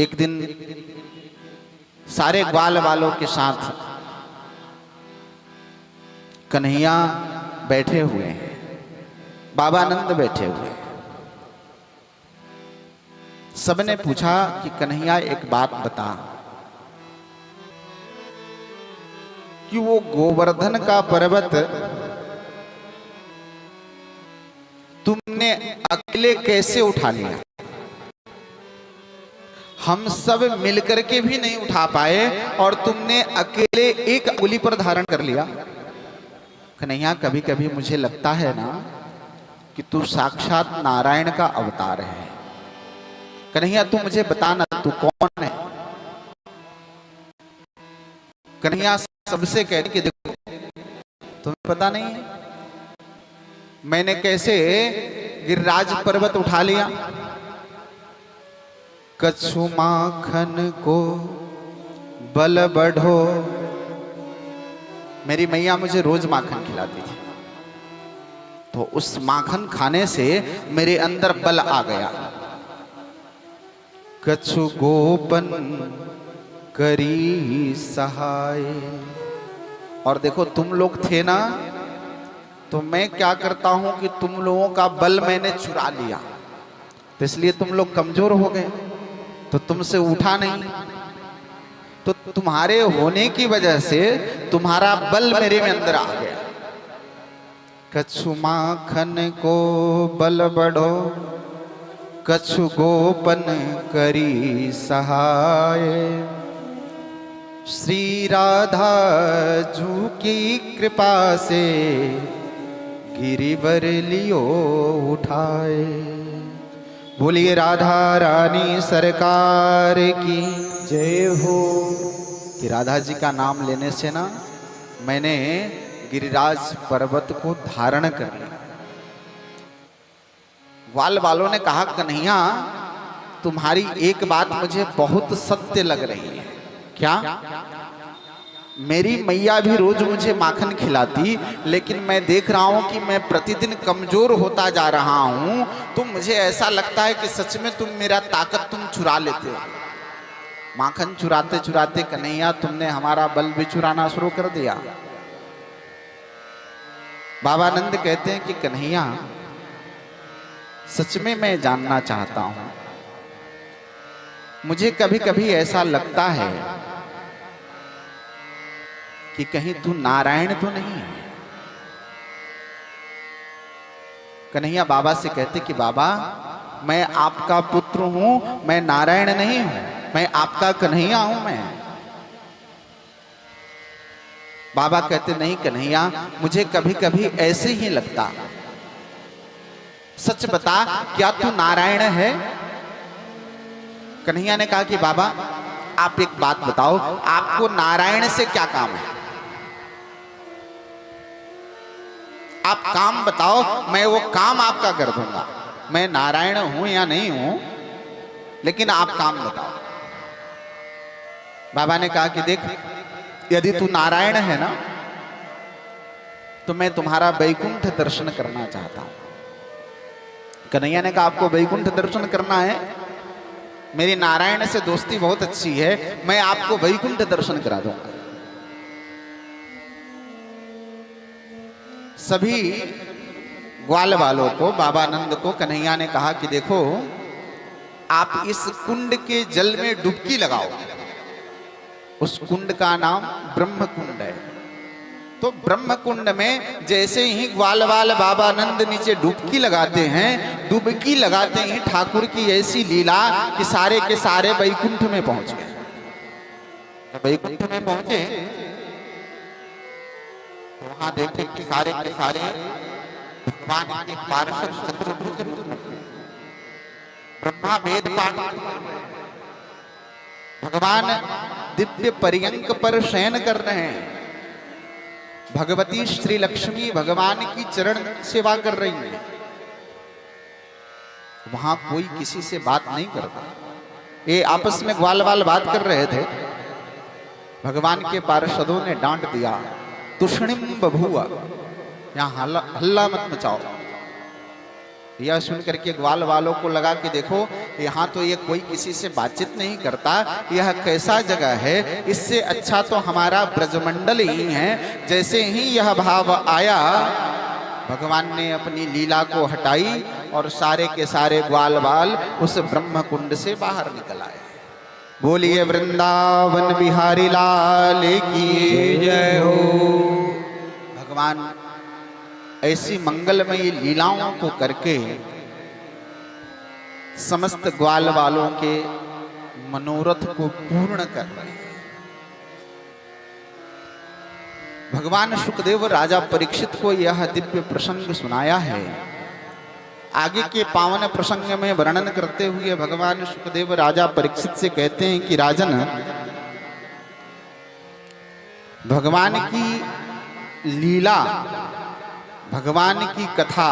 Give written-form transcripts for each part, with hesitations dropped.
एक दिन सारे ग्वाल वालों के साथ कन्हैया बैठे हुए हैं, बाबानंद बैठे हुए हैं। सबने पूछा कि कन्हैया एक बात बता कि वो गोवर्धन का पर्वत तुमने अकेले कैसे उठा लिया? हम सब मिलकर के भी नहीं उठा पाए और तुमने अकेले एक अंगुली पर धारण कर लिया। कन्हैया, कभी कभी मुझे लगता है ना कि तू साक्षात नारायण का अवतार है। कन्हैया, तू मुझे बता ना, तू कौन है? कन्हैया सबसे कहते कि देखो, तुम्हें पता नहीं है मैंने कैसे गिरिराज पर्वत उठा लिया। कछु माखन को बल बढ़ो। मेरी मैया मुझे रोज माखन खिलाती थी, तो उस माखन खाने से मेरे अंदर बल आ गया। कछु गोपन करी सहाय। और देखो, तुम लोग थे ना, तो मैं क्या करता हूं कि तुम लोगों का बल मैंने चुरा लिया, तो इसलिए तुम लोग कमजोर हो गए, तो तुमसे उठा नहीं। तो तुम्हारे होने की वजह से तुम्हारा बल मेरे में अंदर आ गया। कछु माखन को बल बढ़ो, कछु गोपन करी सहाय। श्री राधा जू की कृपा से गिरिवर लियो उठाए। बोलिए राधा रानी सरकार की जय हो। कि राधा जी का नाम लेने से ना मैंने गिरिराज पर्वत को धारण कर लिया। ग्वाल वालों ने कहा, कन्हैया तुम्हारी एक बात मुझे बहुत सत्य लग रही है। क्या? मेरी मैया भी रोज मुझे माखन खिलाती, लेकिन मैं देख रहा हूं कि मैं प्रतिदिन कमजोर होता जा रहा हूं, तो मुझे ऐसा लगता है कि सच में तुम मेरा ताकत तुम चुरा लेते हो। माखन चुराते चुराते कन्हैया तुमने हमारा बल भी चुराना शुरू कर दिया। बाबानंद कहते हैं कि कन्हैया, सच में मैं जानना चाहता हूं, मुझे कभी कभी ऐसा लगता है कि कहीं तू नारायण तो नहीं है। कन्हैया बाबा से कहते कि बाबा, मैं आपका पुत्र हूं, मैं नारायण नहीं हूं, मैं आपका कन्हैया हूं। मैं बाबा कहते नहीं कन्हैया, मुझे कभी कभी ऐसे ही लगता। सच बता, क्या तू नारायण है? कन्हैया ने कहा कि बाबा आप एक बात बताओ, आपको नारायण से क्या काम है? आप काम बताओ, मैं वो काम आपका कर दूंगा। मैं नारायण हूं या नहीं हूं, लेकिन आप काम बताओ। बाबा ने कहा कि देख, यदि तू नारायण है ना, तो मैं तुम्हारा वैकुंठ दर्शन करना चाहता हूं। कन्हैया ने कहा, आपको वैकुंठ दर्शन करना है? मेरी नारायण से दोस्ती बहुत अच्छी है, मैं आपको वैकुंठ दर्शन करा दूंगा। सभी ग्वाल वालों को, बाबानंद को कन्हैया ने कहा कि देखो, आप इस कुंड के जल में डुबकी लगाओ। उस कुंड का नाम ब्रह्म कुंड है। तो ब्रह्म कुंड में जैसे ही ग्वाल वाल बाबानंद नीचे डुबकी लगाते हैं, डुबकी लगाते ही ठाकुर की ऐसी लीला कि सारे के सारे वैकुंठ में पहुंच गए। वैकुंठ में पहुंचे, वहां देखे कि सारे के सारे भगवान के पार्षद चतुर्भुज ब्रह्मा वेद पाठ, भगवान दिव्य पर्यंक पर शयन कर रहे हैं। भगवती श्री लक्ष्मी भगवान की चरण सेवा कर रही है। वहां कोई किसी से बात नहीं करता। ये आपस में ग्वाल वाल बात कर रहे थे। भगवान के पार्षदों ने डांट दिया, तुष्णिम बभुआ, यहां हल्ला मत मचाओ। यह सुनकर के ग्वाल वालों को लगा कि देखो यहाँ तो ये कोई किसी से बातचीत नहीं करता, यह कैसा जगह है, इससे अच्छा तो हमारा ब्रजमंडल ही है। जैसे ही यह भाव आया, भगवान ने अपनी लीला को हटाई और सारे के सारे ग्वाल बाल उस ब्रह्म कुंड से बाहर निकल आए। बोलिए वृंदावन बिहारी लाल की जय हो। भगवान ऐसी मंगलमयी लीलाओं को करके समस्त ग्वाल वालों के मनोरथ को पूर्ण कर रहे हैं। भगवान शुकदेव राजा परीक्षित को यह दिव्य प्रसंग सुनाया है। आगे के पावन प्रसंग में वर्णन करते हुए भगवान शुकदेव राजा परीक्षित से कहते हैं कि राजन, भगवान की लीला, भगवान की कथा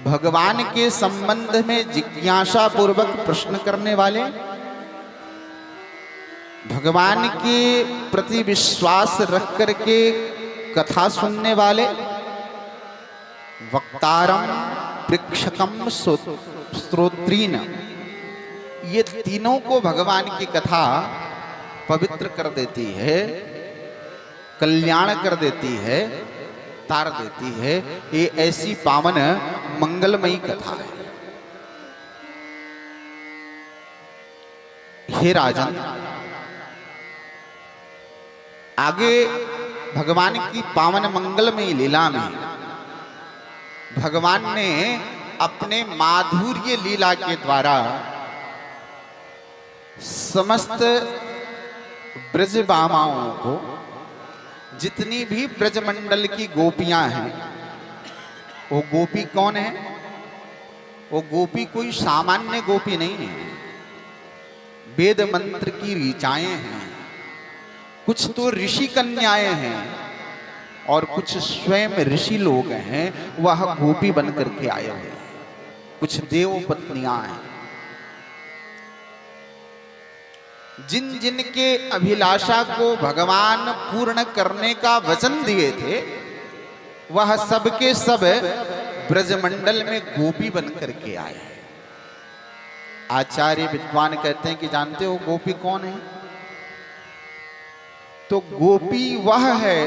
भगवान के संबंध में जिज्ञासा पूर्वक प्रश्न करने वाले, भगवान के प्रति विश्वास रख करके कथा सुनने वाले, वक्तारम प्रेक्षकम श्रोत्रीन, ये तीनों को भगवान की कथा पवित्र कर देती है, कल्याण कर देती है, तार देती है। ये ऐसी पावन मंगलमयी कथा है। हे राजन, आगे भगवान की पावन मंगलमयी लीला में भगवान ने अपने माधुर्य लीला के द्वारा समस्त ब्रजबामाओं को, जितनी भी ब्रजमंडल की गोपियां हैं, वो गोपी कौन है? वो गोपी कोई सामान्य गोपी नहीं है, वेद मंत्र की ऋचाएं हैं। कुछ तो ऋषि कन्याएं हैं और कुछ स्वयं ऋषि लोग हैं, वह गोपी बन करके आए हुए हैं। कुछ देव पत्नियां हैं। जिन जिन के अभिलाषा को भगवान पूर्ण करने का वचन दिए थे, वह सब के सब ब्रजमंडल में गोपी बन करके आए। आचार्य विद्वान कहते हैं कि जानते हो गोपी कौन है? तो गोपी वह है,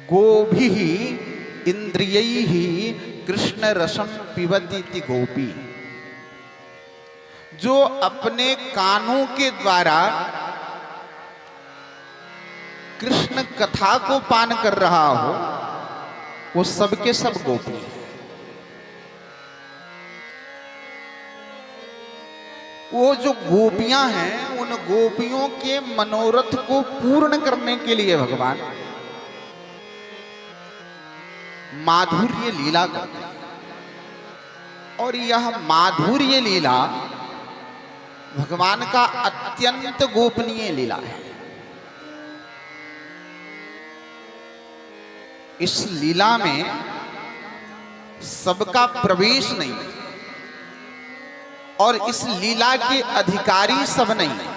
गोभी इंद्रियैहि कृष्ण रसम पिबती गोपी, जो अपने कानों के द्वारा कृष्ण कथा को पान कर रहा हो, वो सबके सब गोपी है। वो जो गोपियां हैं, उन गोपियों के मनोरथ को पूर्ण करने के लिए भगवान माधुर्य लीला करते हैं। और यह माधुर्य लीला भगवान का अत्यंत गोपनीय लीला है। इस लीला में सबका प्रवेश नहीं और इस लीला के अधिकारी सब नहीं।